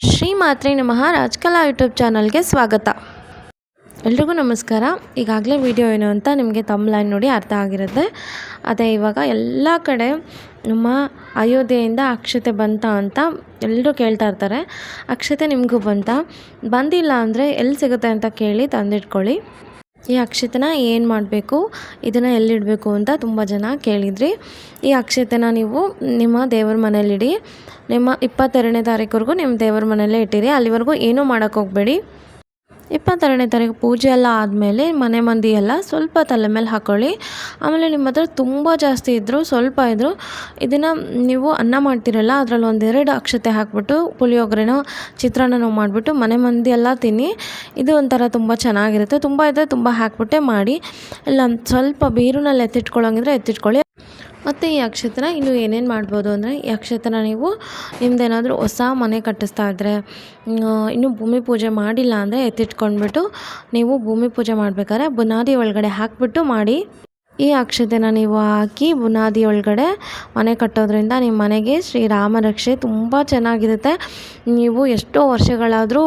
ಶ್ರೀ ಮಾತ್ರೆ ನಮಃ ರಾಜ್ಕಲಾ ಯೂಟ್ಯೂಬ್ ಚಾನಲ್ಗೆ ಸ್ವಾಗತ. ಎಲ್ರಿಗೂ ನಮಸ್ಕಾರ. ಈಗಾಗಲೇ ವಿಡಿಯೋ ಏನು ಅಂತ ನಿಮಗೆ ತಮ್ಲೈನ್ ನೋಡಿ ಅರ್ಥ ಆಗಿರುತ್ತೆ. ಅದೇ ಇವಾಗ ಎಲ್ಲ ಕಡೆ ನಮ್ಮ ಅಯೋಧ್ಯೆಯಿಂದ ಅಕ್ಷತೆ ಬಂತ ಅಂತ ಎಲ್ಲರೂ ಕೇಳ್ತಾ ಇರ್ತಾರೆ. ಅಕ್ಷತೆ ನಿಮಗೂ ಬಂದಿಲ್ಲ ಅಂದರೆ ಎಲ್ಲಿ ಸಿಗುತ್ತೆ ಅಂತ ಕೇಳಿ ತಂದಿಟ್ಕೊಳ್ಳಿ. ಈ ಅಕ್ಷತೆನ ಏನು ಮಾಡಬೇಕು, ಇದನ್ನು ಎಲ್ಲಿಡಬೇಕು ಅಂತ ತುಂಬ ಜನ ಕೇಳಿದ್ರಿ. ಈ ಅಕ್ಷತೆನ ನೀವು ನಿಮ್ಮ ದೇವ್ರ ಮನೇಲಿಡಿ. ನಿಮ್ಮ 22ನೇ ತಾರೀಕುವರೆಗೂ ನಿಮ್ಮ ದೇವ್ರ ಮನೆಯಲ್ಲೇ ಇಟ್ಟಿರಿ. ಅಲ್ಲಿವರೆಗೂ ಏನೂ ಮಾಡೋಕ್ಕೆ ಹೋಗಬೇಡಿ. 22ನೇ ತಾರೀಕು ಪೂಜೆ ಎಲ್ಲ ಆದಮೇಲೆ ಮನೆ ಮಂದಿ ಎಲ್ಲ ಸ್ವಲ್ಪ ತಲೆ ಮೇಲೆ ಹಾಕ್ಕೊಳ್ಳಿ. ಆಮೇಲೆ ನಿಮ್ಮ ಹತ್ರ ತುಂಬ ಜಾಸ್ತಿ ಇದ್ದರೂ ಸ್ವಲ್ಪ ಇದ್ದರೂ ಇದನ್ನು ನೀವು ಅನ್ನ ಮಾಡ್ತಿರಲ್ಲ, ಅದರಲ್ಲಿ 1-2 ಅಕ್ಷತೆ ಹಾಕ್ಬಿಟ್ಟು ಪುಳಿಯೋಗರೆನೋ ಚಿತ್ರಾನ್ನನೋ ಮಾಡಿಬಿಟ್ಟು ಮನೆ ಮಂದಿ ಎಲ್ಲ ತಿನ್ನಿ. ಇದು ಒಂಥರ ತುಂಬ ಚೆನ್ನಾಗಿರುತ್ತೆ. ತುಂಬ ಇದ್ದರೆ ತುಂಬ ಹಾಕ್ಬಿಟ್ಟೆ ಮಾಡಿ. ಇಲ್ಲ ಸ್ವಲ್ಪ ಬೀರುನಲ್ಲಿ ಎತ್ತಿಟ್ಕೊಳ್ಳೋಂಗಿದ್ರೆ ಎತ್ತಿಟ್ಕೊಳ್ಳಿ. ಮತ್ತು ಈ ಅಕ್ಷತೆನ ಇನ್ನು ಏನೇನು ಮಾಡ್ಬೋದು ಅಂದರೆ, ಈ ಅಕ್ಷತೆನ ನೀವು ನಿಮ್ಮದೇನಾದರೂ ಹೊಸ ಮನೆ ಕಟ್ಟಿಸ್ತಾ ಇದ್ದರೆ, ಇನ್ನೂ ಭೂಮಿ ಪೂಜೆ ಮಾಡಿಲ್ಲ ಅಂದರೆ ಎತ್ತಿಟ್ಕೊಂಡ್ಬಿಟ್ಟು ನೀವು ಭೂಮಿ ಪೂಜೆ ಮಾಡಬೇಕಾದ್ರೆ ಬುನಾದಿ ಒಳಗಡೆ ಹಾಕಿಬಿಟ್ಟು ಮಾಡಿ. ಈ ಅಕ್ಷತೆನ ನೀವು ಹಾಕಿ ಬುನಾದಿ ಒಳಗಡೆ ಮನೆ ಕಟ್ಟೋದ್ರಿಂದ ನಿಮ್ಮ ಮನೆಗೆ ಶ್ರೀರಾಮ ರಕ್ಷೆ ತುಂಬ ಚೆನ್ನಾಗಿರುತ್ತೆ. ನೀವು ಎಷ್ಟೋ ವರ್ಷಗಳಾದರೂ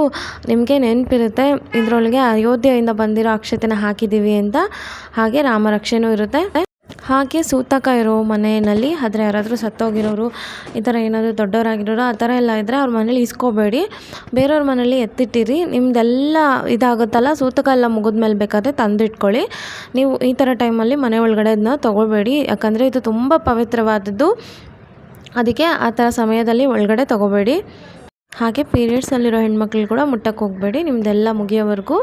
ನಿಮಗೆ ನೆನಪಿರುತ್ತೆ ಇದರೊಳಗೆ ಅಯೋಧ್ಯೆಯಿಂದ ಬಂದಿರೋ ಅಕ್ಷತೆನ ಹಾಕಿದ್ದೀವಿ ಅಂತ. ಹಾಗೆ ರಾಮ ರಕ್ಷೆನೂ ಇರುತ್ತೆ. ಹಾಗೆ ಸೂತಕ ಇರೋ ಮನೆಯಲ್ಲಿ ಆದರೆ ಯಾರಾದರೂ ಸತ್ತೋಗಿರೋರು, ಈ ಥರ ಏನಾದರೂ ದೊಡ್ಡವರಾಗಿರೋರು ಆ ಥರ ಎಲ್ಲ ಇದ್ದರೆ ಅವ್ರ ಮನೇಲಿ ಇಸ್ಕೋಬೇಡಿ, ಬೇರೆಯವ್ರ ಮನೇಲಿ ಎತ್ತಿಟ್ಟಿರಿ. ನಿಮ್ಮದೆಲ್ಲ ಇದಾಗುತ್ತಲ್ಲ, ಸೂತಕ ಎಲ್ಲ ಮುಗಿದ್ಮೇಲೆ ಬೇಕಾದರೆ ತಂದಿಟ್ಕೊಳ್ಳಿ. ನೀವು ಈ ಥರ ಟೈಮಲ್ಲಿ ಮನೆ ಒಳಗಡೆ ಅದನ್ನ ತೊಗೋಬೇಡಿ, ಯಾಕಂದರೆ ಇದು ತುಂಬ ಪವಿತ್ರವಾದದ್ದು. ಅದಕ್ಕೆ ಆ ಥರ ಸಮಯದಲ್ಲಿ ಒಳಗಡೆ ತೊಗೋಬೇಡಿ. ಹಾಗೆ ಪೀರಿಯಡ್ಸಲ್ಲಿರೋ ಹೆಣ್ಮಕ್ಳು ಕೂಡ ಮುಟ್ಟಕ್ಕೆ ಹೋಗಬೇಡಿ ನಿಮ್ಮದೆಲ್ಲ ಮುಗಿಯೋವರೆಗೂ.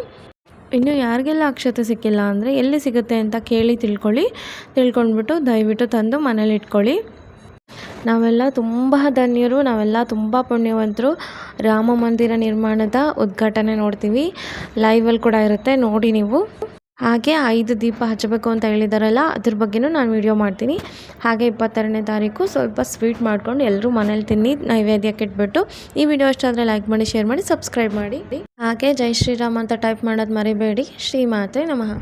ಇನ್ನು ಯಾರಿಗೆಲ್ಲ ಅಕ್ಷತೆ ಸಿಕ್ಕಿಲ್ಲ ಅಂದರೆ ಎಲ್ಲಿ ಸಿಗುತ್ತೆ ಅಂತ ಕೇಳಿ ತಿಳ್ಕೊಂಡ್ಬಿಟ್ಟು ದಯವಿಟ್ಟು ತಂದು ಮನೇಲಿ ಇಟ್ಕೊಳ್ಳಿ. ನಾವೆಲ್ಲ ತುಂಬ ಧನ್ಯರು, ನಾವೆಲ್ಲ ತುಂಬ ಪುಣ್ಯವಂತರು. ರಾಮ ಮಂದಿರ ನಿರ್ಮಾಣದ ಉದ್ಘಾಟನೆ ನೋಡ್ತೀವಿ, ಲೈವಲ್ಲಿ ಕೂಡ ಇರುತ್ತೆ, ನೋಡಿ ನೀವು. ಹಾಗೆ 5 ದೀಪ ಹಚ್ಚಬೇಕು ಅಂತ ಹೇಳಿದಾರಲ್ಲ, ಅದ್ರ ಬಗ್ಗೆನೂ ನಾನು ವಿಡಿಯೋ ಮಾಡ್ತೀನಿ. ಹಾಗೆ 22ನೇ ತಾರೀಕು ಸ್ವಲ್ಪ ಸ್ವೀಟ್ ಮಾಡ್ಕೊಂಡು ಎಲ್ಲರೂ ಮನೇಲಿ ತಿನ್ನಿ, ನೈವೇದ್ಯಕ್ಕೆ ಇಟ್ಬಿಟ್ಟು. ಈ ವಿಡಿಯೋ ಇಷ್ಟ ಆದರೆ ಲೈಕ್ ಮಾಡಿ, ಶೇರ್ ಮಾಡಿ, ಸಬ್ಸ್ಕ್ರೈಬ್ ಮಾಡಿ. ಹಾಗೆ ಜೈ ಶ್ರೀರಾಮ್ ಅಂತ ಟೈಪ್ ಮಾಡೋದು ಮರಿಬೇಡಿ. ಶ್ರೀ ಮಾತೆ ನಮಃ.